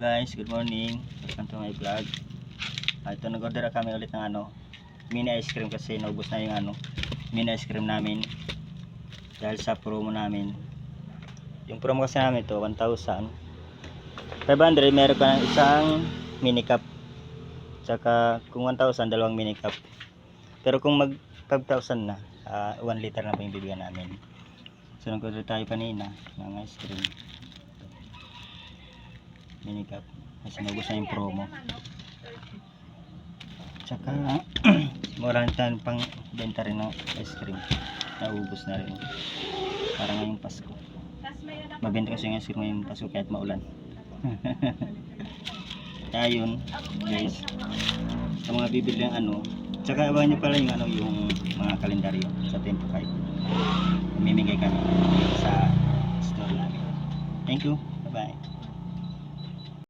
Guys, good morning. Welcome to my vlog. Ito nag-order kami ulit ng mini ice cream kasi naubos na yung mini ice cream namin dahil sa promo namin. Yung promo kasi namin ito 1,500 meron ka ng isang mini cup, tsaka kung 1,000 dalawang mini cup, pero kung mag 5,000 na 1 liter na pa yung bibigyan namin. So nag-order tayo kanina ng ice cream mini cup kasi naubos na yung promo, tsaka marami tayong pang benta rin ng ice cream, naubos na rin para ngayong Pasko. Mabenta kasi yung ice cream ngayong Pasko kahit maulan. Kaya yun guys, sa mga bibili ng tsaka abangan nyo pala yung yung mga kalendaryo sa 25 mamimigay kami sa store namin. Thank you, bye bye.